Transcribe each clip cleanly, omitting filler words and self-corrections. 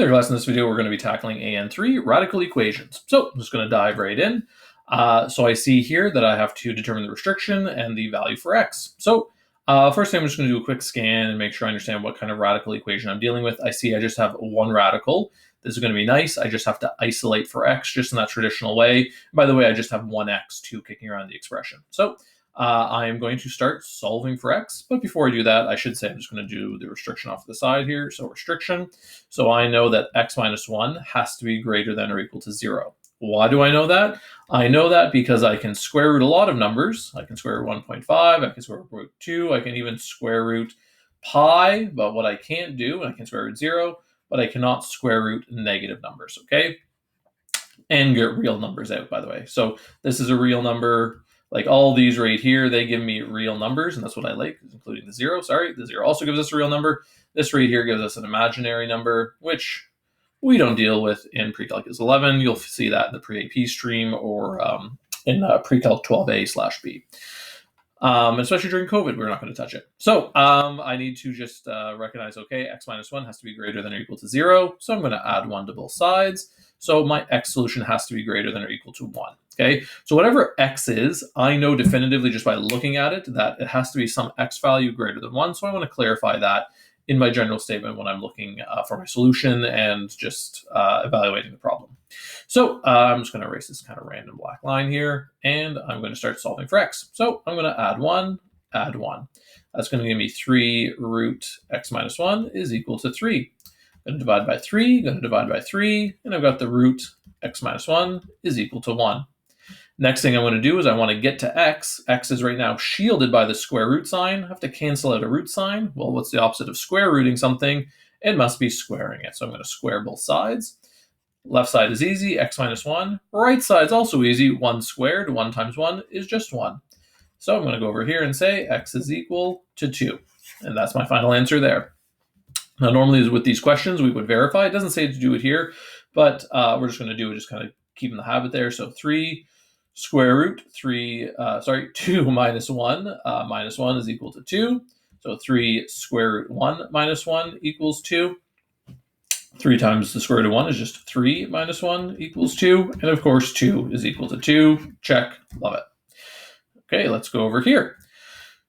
In this video, we're going to be tackling AN3 Radical Equations. So I'm just going to dive right in. So I see here that I have to determine the restriction and the value for x. So first thing, I'm just going to do a quick scan and make sure I understand what kind of radical equation I'm dealing with. I see I just have one radical. This is going to be nice. I just have to isolate for x just in that traditional way. By the way, I just have one x2 kicking around the expression. So I am going to start solving for x, but before I do that, I should say I'm just going to do the restriction off to the side here. So restriction. So I know that x minus 1 has to be greater than or equal to 0. Why do I know that? I know that because I can square root a lot of numbers. I can square root 1.5, I can square root 2, I can even square root pi, but what I can't do, I can square root 0, but I cannot square root negative numbers, okay? And get real numbers out, by the way. So this is a real number. Like all these right here, they give me real numbers, and that's what I like, including the 0. Sorry, the 0 also gives us a real number. This right here gives us an imaginary number, which we don't deal with in Pre-Calculus 11. You'll see that in the Pre-AP stream or in Pre-Calc 12A/B. Especially during COVID, we're not going to touch it. So I need to just recognize, okay, x minus 1 has to be greater than or equal to 0. So I'm going to add 1 to both sides. So my x solution has to be greater than or equal to 1. Okay, so whatever x is, I know definitively just by looking at it that it has to be some x value greater than 1. So I want to clarify that in my general statement when I'm looking for my solution and just evaluating the problem. So I'm just going to erase this kind of random black line here, and I'm going to start solving for x. So I'm going to add 1, add 1. That's going to give me 3 root x minus 1 is equal to 3. I'm going to divide by 3, going to divide by 3, and I've got the root x minus 1 is equal to 1. Next thing I'm going to do is I want to get to x. X is right now shielded by the square root sign. I have to cancel out a root sign. Well, what's the opposite of square rooting something? It must be squaring it. So I'm going to square both sides. Left side is easy, x minus 1. Right side's also easy, 1 squared. 1 times 1 is just 1. So I'm going to go over here and say x is equal to 2. And that's my final answer there. Now, normally with these questions, we would verify. It doesn't say to do it here, but we're just going to do it, just kind of keeping the habit there. So 3 square root 2 minus 1 minus 1 is equal to 2. So 3 square root 1 minus 1 equals 2. 3 times the square root of 1 is just 3 minus 1 equals 2. And of course, 2 is equal to 2. Check. Love it. Okay, let's go over here.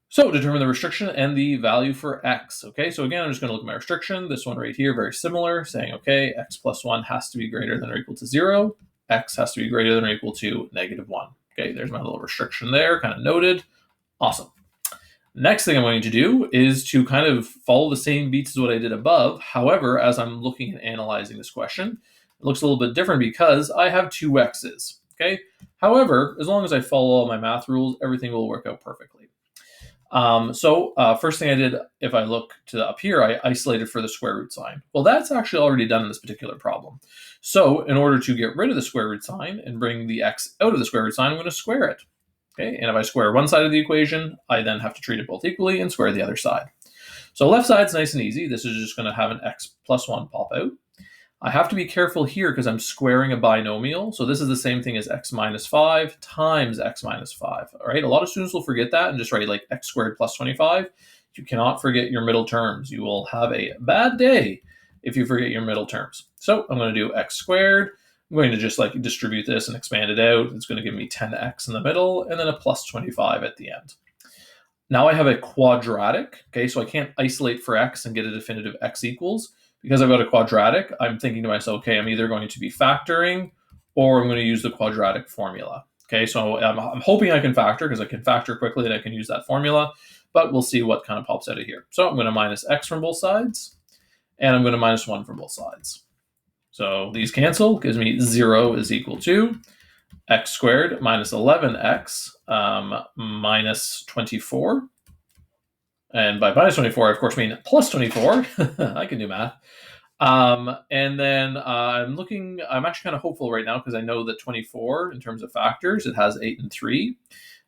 So determine the restriction and the value for x. Okay, so again, I'm just going to look at my restriction. This one right here, very similar, saying, okay, x plus 1 has to be greater than or equal to 0. X has to be greater than or equal to negative 1. Okay, there's my little restriction there, kind of noted. Awesome. Next thing I'm going to do is to kind of follow the same beats as what I did above. However, as I'm looking and analyzing this question, it looks a little bit different because I have 2 x's. Okay. However, as long as I follow all my math rules, everything will work out perfectly. First thing I did, if I look to up here, I isolated for the square root sign. Well, that's actually already done in this particular problem. So in order to get rid of the square root sign and bring the x out of the square root sign, I'm going to square it. Okay, and if I square one side of the equation, I then have to treat it both equally and square the other side. So left side's nice and easy. This is just going to have an x plus 1 pop out. I have to be careful here because I'm squaring a binomial. So this is the same thing as x minus 5 times x minus 5. All right, a lot of students will forget that and just write like x squared plus 25. You cannot forget your middle terms. You will have a bad day if you forget your middle terms. So I'm going to do x squared. I'm going to just like distribute this and expand it out. It's going to give me 10x in the middle and then a plus 25 at the end. Now I have a quadratic. Okay, so I can't isolate for x and get a definitive x equals. Because I've got a quadratic, I'm thinking to myself, okay, I'm either going to be factoring or I'm going to use the quadratic formula. Okay, so I'm hoping I can factor because I can factor quickly and I can use that formula, but we'll see what kind of pops out of here. So I'm going to minus x from both sides and I'm going to minus 1 from both sides. So these cancel, gives me 0 is equal to x squared minus 11x minus 24. And by minus 24, I of course mean plus 24. I can do math. And then I'm actually kind of hopeful right now because I know that 24, in terms of factors, it has 8 and 3.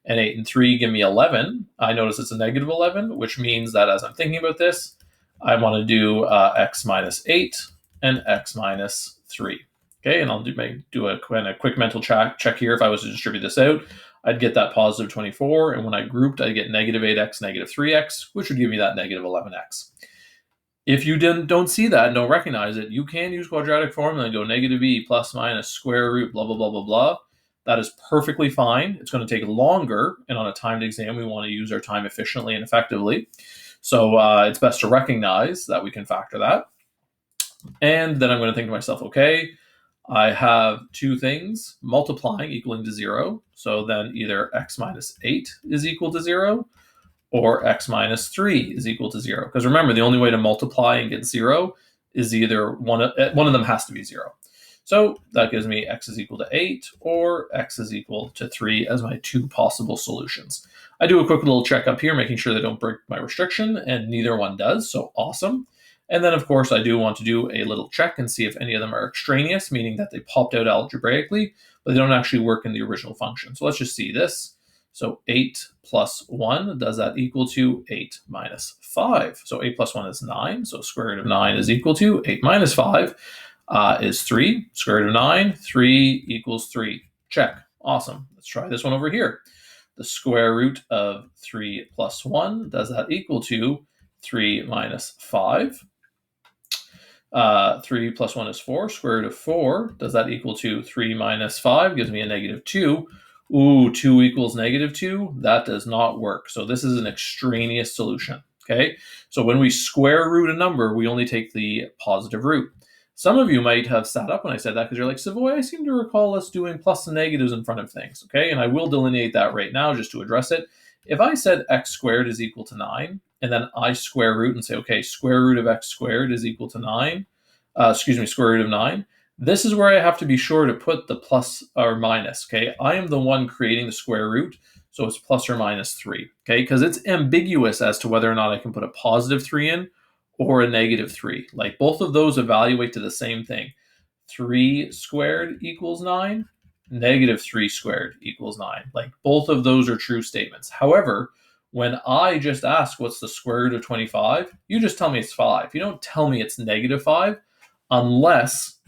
And 8 and 3 give me 11. I notice it's a negative 11, which means that as I'm thinking about this, I want to do x minus 8 and x minus 3. Okay, and I'll do a quick mental check here. If I was to distribute this out, I'd get that positive 24, and when I grouped, I'd get negative 8x, negative 3x, which would give me that negative 11x. If you don't see that and don't recognize it, you can use quadratic formula and go negative e plus minus square root blah, blah, blah, blah, blah. That is perfectly fine. It's going to take longer, and on a timed exam, we want to use our time efficiently and effectively. So it's best to recognize that we can factor that. And then I'm going to think to myself, okay, I have two things multiplying equaling to 0. So then either x minus 8 is equal to 0, or x minus 3 is equal to 0. Because remember, the only way to multiply and get 0 is either one of them has to be 0. So that gives me x is equal to 8 or x is equal to 3 as my two possible solutions. I do a quick little check up here, making sure they don't break my restriction, and neither one does, so awesome. And then, of course, I do want to do a little check and see if any of them are extraneous, meaning that they popped out algebraically, but they don't actually work in the original function. So let's just see this. So 8 plus 1, does that equal to 8 minus 5? So 8 plus 1 is 9, so square root of 9 is equal to 8 minus 5 is 3. Square root of 9, 3 equals 3. Check. Awesome. Let's try this one over here. The square root of 3 plus 1, does that equal to 3 minus 5? 3 plus 1 is 4. Square root of 4, does that equal to 3 minus 5? Gives me a negative 2. Ooh, 2 equals negative 2. That does not work. So this is an extraneous solution. Okay, so when we square root a number, we only take the positive root. Some of you might have sat up when I said that because you're like, Savoy, I seem to recall us doing plus and negatives in front of things. Okay, and I will delineate that right now just to address it. If I said x squared is equal to 9, and then I square root and say, okay, square root of x squared is equal to 9, square root of 9, this is where I have to be sure to put the plus or minus, okay? I am the one creating the square root, so it's plus or minus 3, okay? Because it's ambiguous as to whether or not I can put a positive 3 in or a negative 3. Like, both of those evaluate to the same thing. 3 squared equals 9, negative 3 squared equals 9. Like, both of those are true statements. However, when I just ask what's the square root of 25, you just tell me it's 5. You don't tell me it's negative 5 unless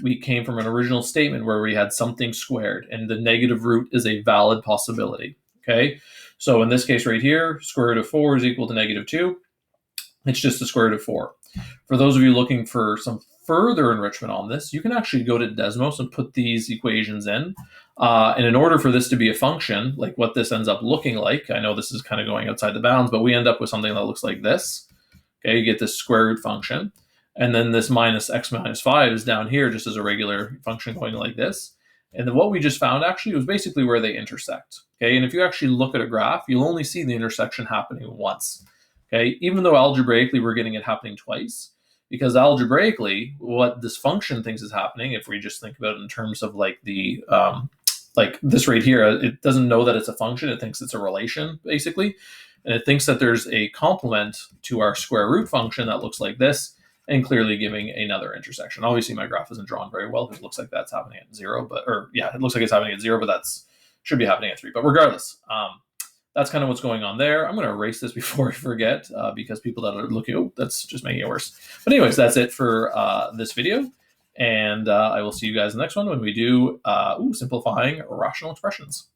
we came from an original statement where we had something squared, and the negative root is a valid possibility, okay? So in this case right here, square root of 4 is equal to negative 2. It's just the square root of 4. For those of you looking for some further enrichment on this, you can actually go to Desmos and put these equations in. And in order for this to be a function, like what this ends up looking like, I know this is kind of going outside the bounds, but we end up with something that looks like this. Okay, you get this square root function. And then this minus x minus 5 is down here just as a regular function going like this. And then what we just found actually was basically where they intersect. Okay, and if you actually look at a graph, you'll only see the intersection happening once. Okay, even though algebraically we're getting it happening twice, because algebraically what this function thinks is happening, if we just think about it in terms of like the like this right here, it doesn't know that it's a function, it thinks it's a relation basically, and it thinks that there's a complement to our square root function that looks like this, and clearly giving another intersection. Obviously my graph isn't drawn very well because it looks like that's happening at 0, it looks like it's happening at 0, but that's should be happening at 3. But regardless, that's kind of what's going on there. I'm going to erase this before I forget because people that are looking, oh, that's just making it worse. But anyways, that's it for this video. And I will see you guys in the next one when we do simplifying rational expressions.